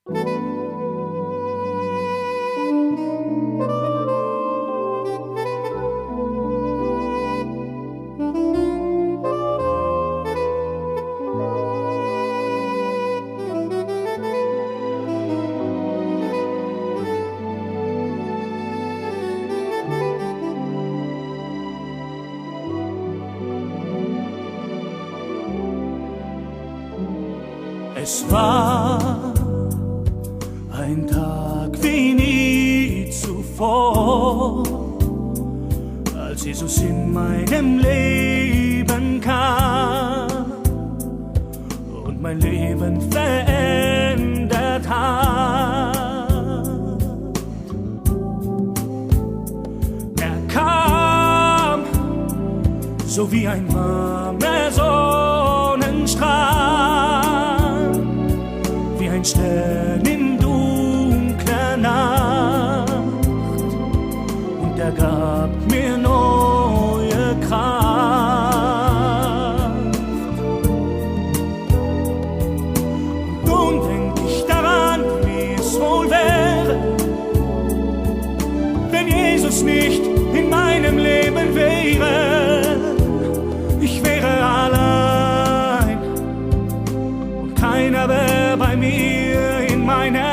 Es war ein Tag wie nie zuvor, als Jesus in meinem Leben kam und mein Leben verändert hat. Er kam so wie ein warmer Sonnenstrahl, wie ein Stern in dunkler Nacht, und er gab mir neue Kraft. Und nun denk ich daran, wie es wohl wäre, wenn Jesus nicht in meinem Leben wäre. Ich wäre allein und keiner wäre bei mir in mein Herz.